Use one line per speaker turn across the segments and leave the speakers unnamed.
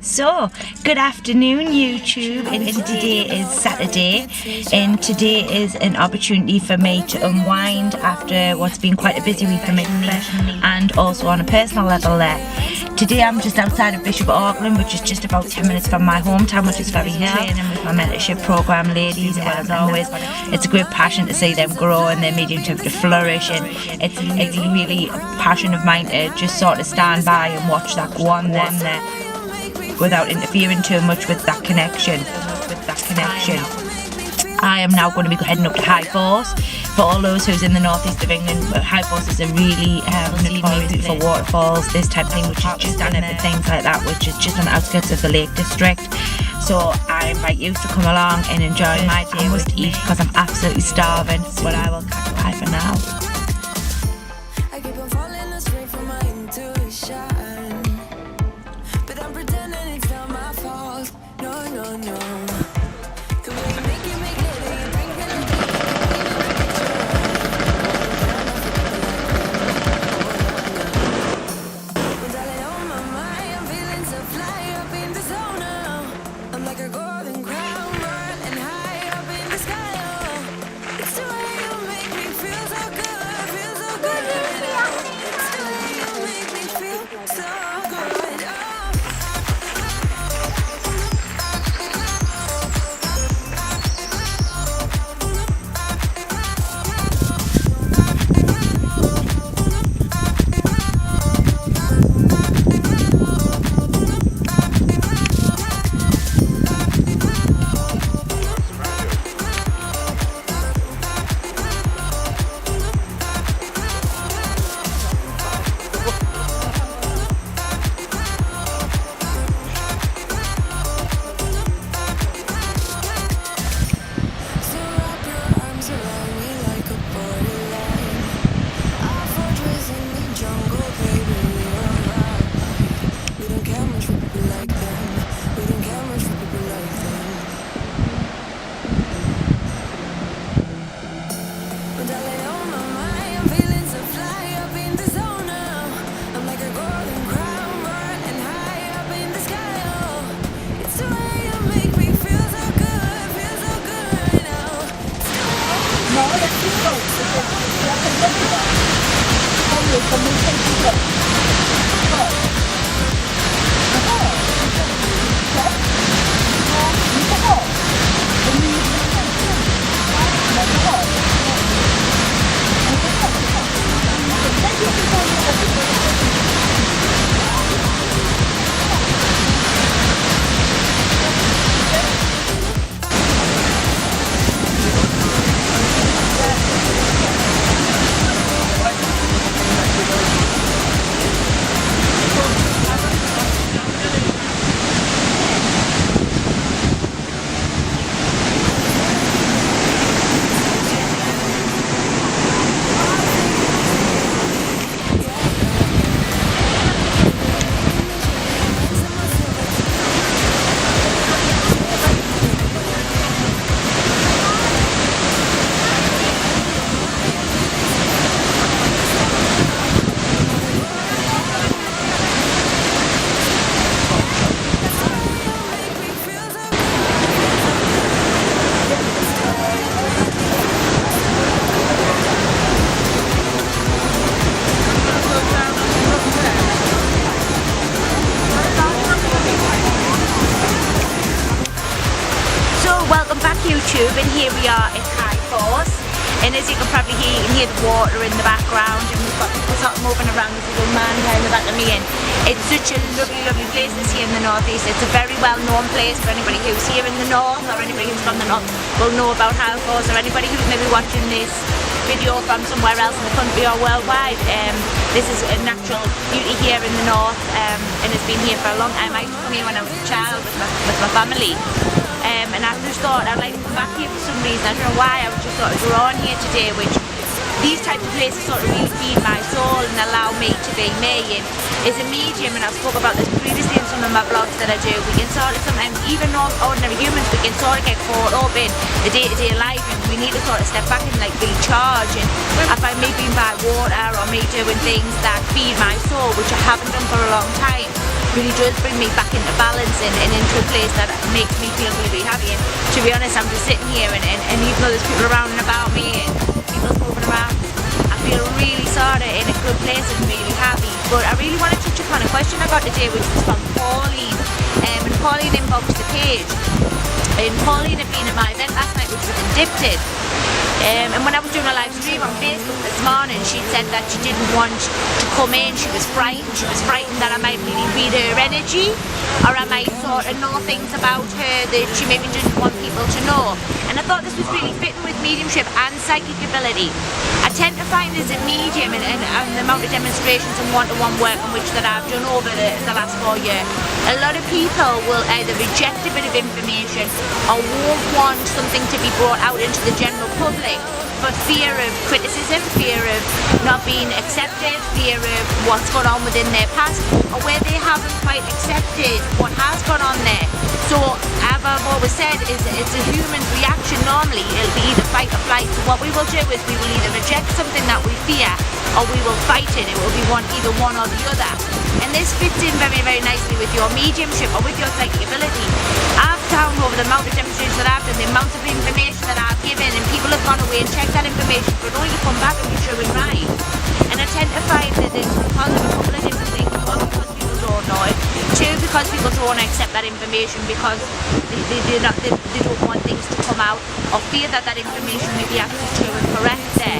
So, good afternoon YouTube, and today is Saturday, and today is an opportunity for me to unwind after what's been quite a busy week for me professionally and also on a personal level there. Today I'm just outside of Bishop Auckland, which is just about 10 minutes from my hometown, which is Very Hill, training with my mentorship program ladies, as always. It's a great passion to see them grow and their mediumship to flourish, and it's really a passion of mine to just sort of stand by and watch that go on there without interfering too much with that connection. I am now going to be heading up to High Force. For all those who's in the northeast of England, High Force is a really notorious for waterfalls, this type of thing, which is just on things like that, which is just on the outskirts of the Lake District. So I invite you to come along and enjoy my day with me because I'm absolutely starving. But I will catch bye for now. YouTube, and here we are at High Force, and as you can probably hear, you can hear the water in the background, and we've got people sort of moving around. This little man down the back of me, and it's such a lovely place this here in the northeast. It's a very well known place for anybody who's here in the north, or anybody who's from the north will know about High Force, or anybody who's maybe watching this video from somewhere else in the country or worldwide. This is a natural beauty here in the north, and it's been here for a long time. I used to come here when I was a child with my family. And I just thought I'd like to come back here for some reason. I don't know why, I was just sort of drawn here today, which these types of places sort of really feed my soul and allow me to be me. And as a medium, and I've spoke about this previously in some some of my vlogs that I do, we can sort of sometimes, even though ordinary humans, we can sort of get caught up in the day-to-day life, and we need to sort of step back and like recharge. And I find me being by water or me doing things that feed my soul, which I haven't done for a long time, really does bring me back into balance and into a place that makes me feel really, really happy. And to be honest, I'm just sitting here and even though there's people around and about me and people's moving around, I feel really sort of in a good place and really happy. But I really want to touch upon a question I got today, which was from Pauline. And Pauline inboxed the page. And Pauline had been at my event last night, which was in Dipton. And when I was doing a live stream on Facebook this morning, she said that she didn't want to come in. She was frightened. She was frightened that I might really read her energy, or I might sort of know things about her that she maybe didn't want people to know. And I thought this was really fitting with mediumship and psychic ability. I tend to find as a medium and the amount of demonstrations and one-to-one work in which that I've done over the last 4 years, a lot of people will either reject a bit of information or won't want something to be brought out into the general public for fear of criticism, fear of not being accepted, fear of what's gone on within their past, or where they haven't quite accepted what has gone on there. So as I've always said, it's a human reaction normally. It'll be either fight or flight. So what we will do is we will either reject something that we fear or we will fight it. It will be either one or the other. And this fits in very, very nicely with your mediumship or with your psychic ability. I've found over the amount of demonstrations that I've done, the amount of information that I've given, and people have gone away and checked that information but only to come back and be true and right. And I tend to find that it's because of a couple of different things. One, because people don't know it. Two, because people don't want to accept that information because they don't want things to come out or fear that information may be actually true and correct there.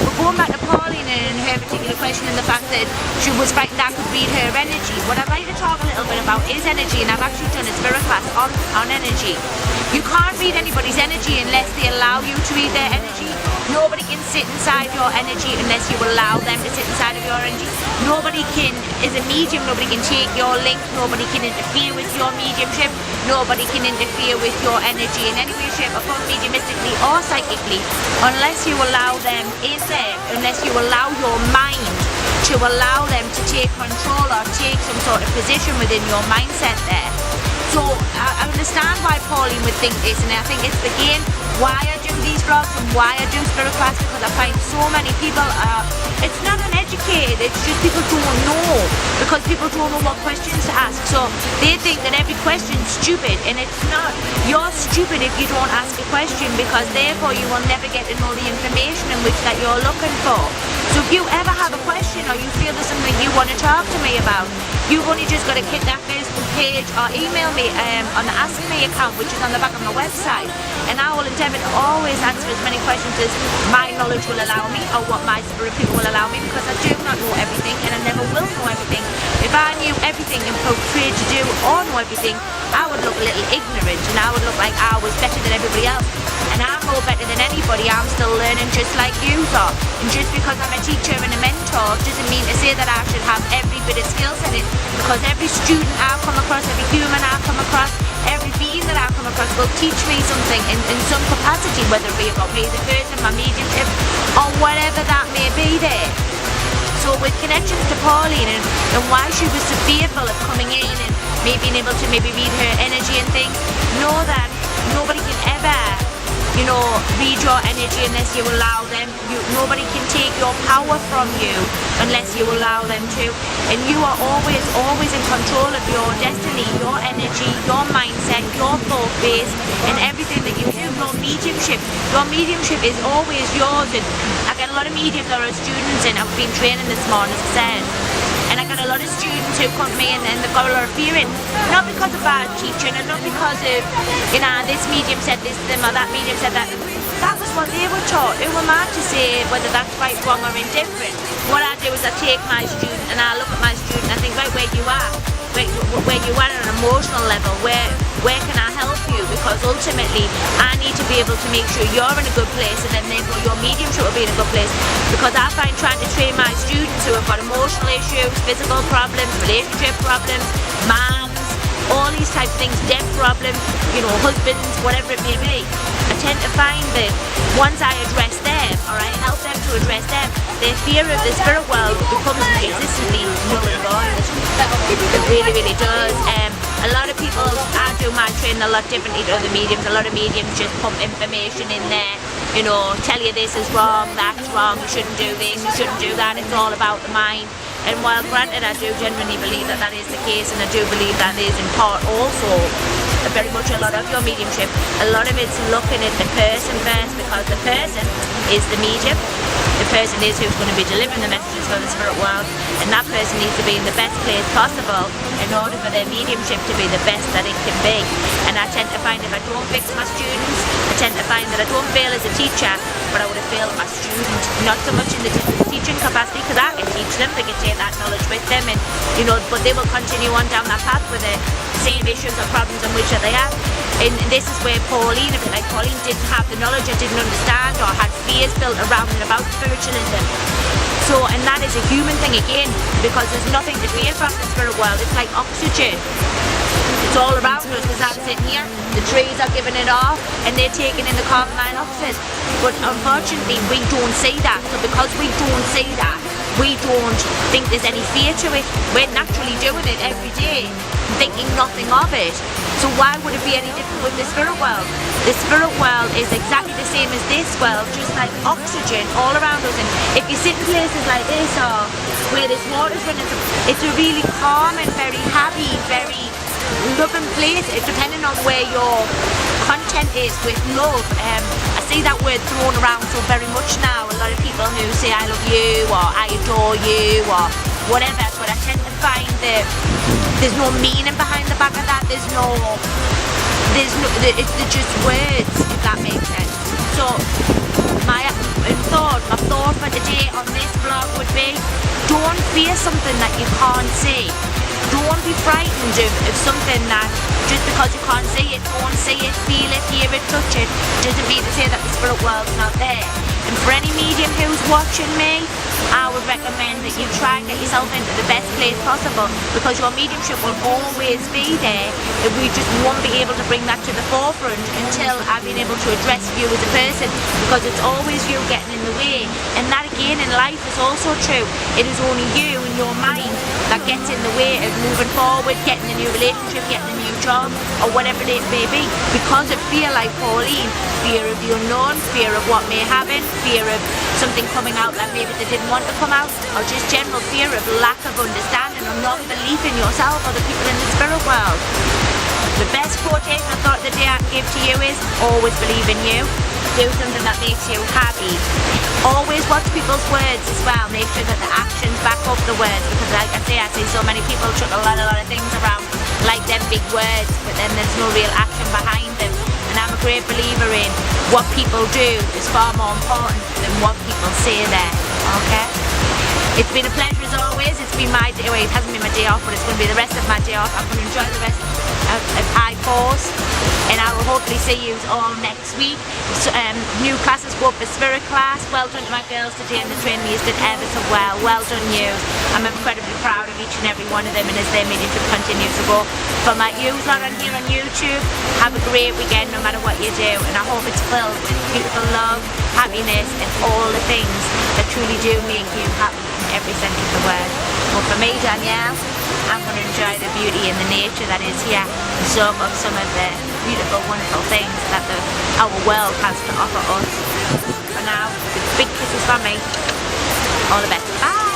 But going back to Pauline and her particular question and the fact that she was frightened I could read her energy, what I'd like to talk a little bit about is energy, and I've actually done a spirit class on energy. You can't read anybody's energy unless they allow you to read their energy. Nobody can sit inside your energy unless you allow them to sit inside of your energy. Nobody can, as a medium, nobody can take your link, nobody can interfere with your mediumship, nobody can interfere with your energy in any way, shape or form, mediumistically or psychically, unless you allow them in there, unless you allow your mind to allow them to take control or take some sort of position within your mindset there. So I understand why Pauline would think this, and I think it's again why I do these vlogs and why I do spirit class, because I find so many people it's not uneducated, it's just people don't know, because people don't know what questions to ask. So they think that every question's stupid, and it's not. You're stupid if you don't ask a question, because therefore you will never get to know the information in which that you're looking for. So if you ever have a question or you feel there's something you want to talk to me about, you've only just got to hit that Facebook page or email me on the Ask Me account, which is on the back of my website, and I will endeavour to always answer as many questions as my knowledge will allow me, or what my spirit people will allow me, because I do not know everything and I never will know everything. If I knew everything and portrayed to do or know everything, I would look a little ignorant and I would look like I was better than everybody else. And I'm no better than anybody, I'm still learning just like you are. And just because I'm a teacher and a mentor doesn't mean to say that I should have every bit of skill set in, because every student I've come across, every human I've come across, every being that I've come across will teach me something in some capacity, whether it be about me as a person, my mediumship, or whatever that may be there. So with connections to Pauline and why she was so fearful of coming in and maybe being able to maybe read her energy and things, know that nobody can ever, read your energy unless you allow them. Nobody can take your power from you unless you allow them to. And you are always, always in control of your destiny, your energy, your mindset, your thought base, and everything that you do. Your mediumship is always yours. And I get a lot of mediums that are students, and I've been training this morning, as I said. And I got a lot of students who come to me and they've got a lot of fear in, not because of bad teaching and not because of, this medium said this to them or that medium said that. That was what they were taught. Who am I to say whether that's right, wrong or indifferent? What I do is I take my student and I look at my student and I think, right, where you are at an emotional level, where can I help you? Because ultimately I need to be able to make sure you're in a good place, and then therefore your mediumship will be in a good place. Because I find trying to train my students who have got emotional issues, physical problems, relationship problems, moms, all these types of things, debt problems, husbands, whatever it may be, I tend to find that once I address them, or I help them to address them, their fear of the spirit world becomes consistently null and void. It really, really does. A lot of people, I do my training a lot differently to other mediums. A lot of mediums just pump information in there, you know, tell you this is wrong, that's wrong, you shouldn't do this, you shouldn't do that. It's all about the mind. And while granted I do genuinely believe that that is the case, and I do believe that is in part also very much a lot of your mediumship, a lot of it's looking at the person first, because the person is the medium. The person is who's going to be delivering the messages for the spirit world, and that person needs to be in the best place possible in order for their mediumship to be the best that it can be. And I tend to find if I don't fix my students, I tend to find that I don't fail as a teacher, but I would have failed my student. Not so much in the teaching capacity, because I can teach them, they can take that knowledge with them, and you know, but they will continue on down that path with the same issues or problems in which they have. And this is where Pauline, a bit like Pauline, didn't have the knowledge or didn't understand, or had fears built around and about spiritualism. So, and that is a human thing again, because there's nothing to fear from the spirit world. It's like oxygen. It's all around us. As I'm sitting here, the trees are giving it off and they're taking in the carbon dioxide. But unfortunately, we don't see that. So because we don't see that, we don't think there's any fear to it. We're naturally doing it every day, thinking nothing of it. So why would it be any different with the spirit world? The spirit world is exactly the same as this world, just like oxygen all around us. And if you sit in places like this, or where there's water's running, it's a really calm and very happy, very loving place, depending on where your content is with love. I see that word thrown around so very much now. A lot of people who say I love you, or I adore you, or whatever, but I tend to find that there's no meaning behind the back of that. They're just words, if that makes sense. So my thought for today on this vlog would be, don't fear something that you can't see. Don't be frightened of something that, just because you can't see it, don't see it, feel it, hear it, touch it, doesn't mean to say that the spirit world's not there. And for any medium who's watching me, I would recommend that you try and get yourself into the best place possible, because your mediumship will always be there, and we just won't be able to bring that to the forefront until I've been able to address you as a person, because it's always you getting in the way. And that again in life is also true. It is only you and your mind that gets in the way of moving forward, getting a new relationship, getting a new job, or whatever it may be, because of fear, like Pauline, fear of the unknown, fear of what may happen, fear of something coming out that maybe they didn't want to come out, or just general fear of lack of understanding or not belief in yourself or the people in the spirit world. The best quotation I thought the day I give to you is, always believe in you. Do something that makes you happy. Always watch people's words as well. Make sure that the actions back up the words, because like I say, I see so many people chuck a lot of things around like them big words, but then there's no real action behind them. And I'm a great believer in what people do is far more important than what people say there. Okay? It's been a pleasure as always. It's been my day, well, it hasn't been my day off, but it's going to be the rest of my day off. I'm going to enjoy the rest of I-Force, and I will hopefully see you all next week. So, new classes go up for Spirit class. Well done to my girls today, and the training you did ever so well. Well done you. I'm incredibly proud of each and every one of them, and as their mediumship continues to go. For my yous lot on here on YouTube, have a great weekend no matter what you do, and I hope it's filled with beautiful love, happiness, and all the things that truly do make you happy in every sense of the word. Well, for me, Danielle, I'm going to enjoy the beauty and the nature that is here, and soak up some of the beautiful, wonderful things that our world has to offer us. For now, big kisses from me. All the best. Bye!